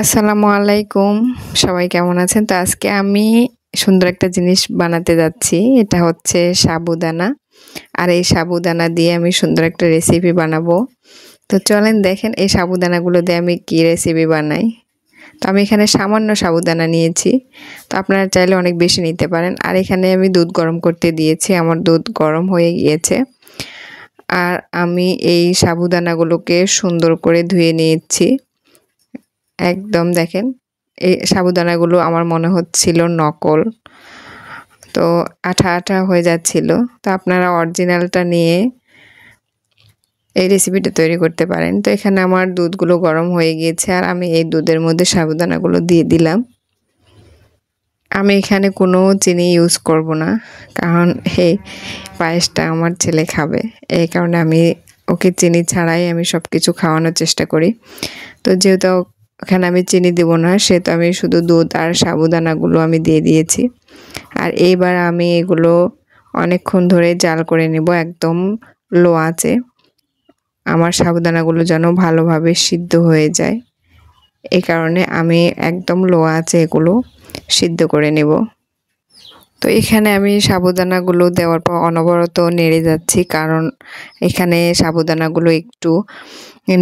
আসসালামু আলাইকুম। সবাই কেমন আছেন? তো আজকে আমি সুন্দর একটা জিনিস বানাতে যাচ্ছি। এটা হচ্ছে সাবুদানা। আর এই সাবুদানা দিয়ে আমি সুন্দর একটা রেসিপি বানাবো। তো চলেন দেখেন এই সাবুদানাগুলো দিয়ে আমি কি রেসিপি বানাই। তো আমি এখানে সামান্য সাবুদানা নিয়েছি। তো আপনারা চাইলে অনেক বেশি নিতে পারেন। আর এখানে আমি দুধ গরম করতে দিয়েছি। আমার দুধ গরম হয়ে গিয়েছে। আর আমি এই সাবুদানাগুলোকে সুন্দর করে ধুয়ে নিয়েছি। একদম দেখেন এই সাবুদানাগুলো আমার মনে হচ্ছিল নকল, তো আঠা আঠা হয়ে যাচ্ছিল। তো আপনারা অরিজিনালটা নিয়ে এই রেসিপিটা তৈরি করতে পারেন। তো এখানে আমার দুধগুলো গরম হয়ে গিয়েছে আর আমি এই দুধের মধ্যে সাবুদানাগুলো দিয়ে দিলাম। আমি এখানে কোনো চিনি ইউজ করব না, কারণ এই পায়েসটা আমার ছেলে খাবে। এই কারণে আমি ওকে চিনি ছাড়াই আমি সব কিছু খাওয়ানোর চেষ্টা করি। তো যেহেতু এখানে আমি চিনি দেব না, সেহেতু আমি শুধু দুধ আর সাবুদানাগুলো আমি দিয়ে দিয়েছি। আর এইবার আমি এগুলো অনেকক্ষণ ধরে জাল করে নেব, একদম লো আঁচে। আমার সাবুদানাগুলো যেন ভালোভাবে সিদ্ধ হয়ে যায়, এই কারণে আমি একদম লো আঁচে এগুলো সিদ্ধ করে নেব। তো এখানে আমি সাবুদানাগুলো দেওয়ার পর অনবরত নেড়ে যাচ্ছি, কারণ এখানে সাবুদানাগুলো একটু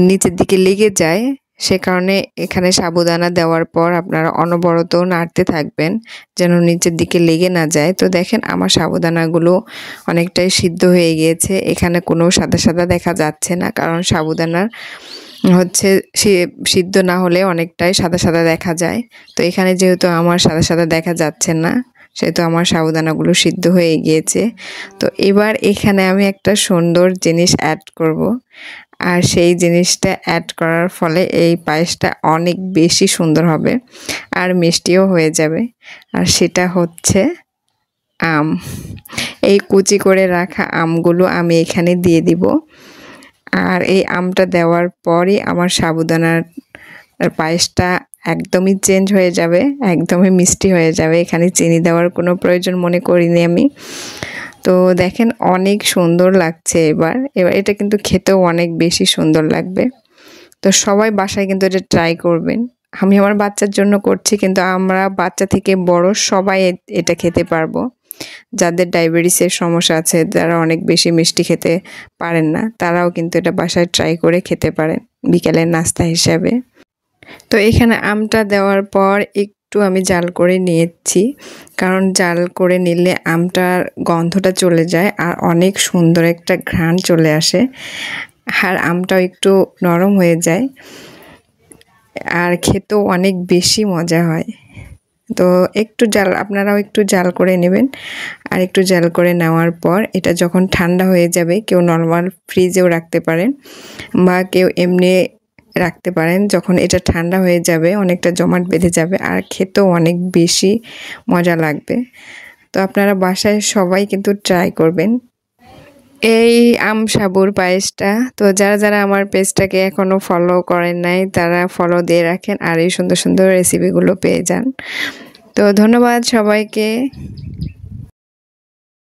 নিচের দিকে লেগে যায়। সে কারণে এখানে সাবুদানা দেওয়ার পর আপনারা অনবরত নাড়তে থাকবেন, যেন নিচের দিকে লেগে না যায়। তো দেখেন আমার সাবুদানাগুলো অনেকটাই সিদ্ধ হয়ে গিয়েছে। এখানে কোনো সাদা সাদা দেখা যাচ্ছে না, কারণ সাবুদানার হচ্ছে সিদ্ধ না হলে অনেকটাই সাদা সাদা দেখা যায়। তো এখানে যেহেতু আমার সাদা সাদা দেখা যাচ্ছে না, সেহেতু আমার সাবুদানাগুলো সিদ্ধ হয়ে গিয়েছে। তো এবার এখানে আমি একটা সুন্দর জিনিস অ্যাড করব, আর সেই জিনিসটা অ্যাড করার ফলে এই পায়েসটা অনেক বেশি সুন্দর হবে আর মিষ্টিও হয়ে যাবে। আর সেটা হচ্ছে আম। এই কুচি করে রাখা আমগুলো আমি এখানে দিয়ে দিব। আর এই আমটা দেওয়ার পরই আমার সাবুদানার পায়েসটা একদমই চেঞ্জ হয়ে যাবে, একদমই মিষ্টি হয়ে যাবে। এখানে চিনি দেওয়ার কোনো প্রয়োজন মনে করিনি আমি। তো দেখেন অনেক সুন্দর লাগছে। এবার এটা কিন্তু খেতেও অনেক বেশি সুন্দর লাগবে। তো সবাই বাসায় কিন্তু এটা ট্রাই করবেন। আমি আমার বাচ্চার জন্য করছি, কিন্তু আমরা বাচ্চা থেকে বড় সবাই এটা খেতে পারবো। যাদের ডায়াবেটিসের সমস্যা আছে, যারা অনেক বেশি মিষ্টি খেতে পারেন না, তারাও কিন্তু এটা বাসায় ট্রাই করে খেতে পারেন বিকেলের নাস্তা হিসাবে। তো এখানে আমটা দেওয়ার পর একটু আমি জাল করে নিয়েছি, কারণ জাল করে নিলে আমটার গন্ধটা চলে যায় আর অনেক সুন্দর একটা ঘ্রাণ চলে আসে, আর আমটাও একটু নরম হয়ে যায় আর খেতেও অনেক বেশি মজা হয়। তো একটু জাল, আপনারাও একটু জাল করে নেবেন। আর একটু জাল করে নেওয়ার পর এটা যখন ঠান্ডা হয়ে যাবে, কেউ নর্মাল ফ্রিজেও রাখতে পারেন বা কেউ এমনি রাখতে পারেন। যখন এটা ঠান্ডা হয়ে যাবে, অনেকটা জমাট বেঁধে যাবে আর খেতেও অনেক বেশি মজা লাগবে। তো আপনারা বাসায় সবাই কিন্তু ট্রাই করবেন এই আম সাবুর পায়েসটা। তো যারা যারা আমার পেজটাকে এখনও ফলো করেন নাই, তারা ফলো দিয়ে রাখেন আর এই সুন্দর সুন্দর রেসিপিগুলো পেয়ে যান। তো ধন্যবাদ সবাইকে।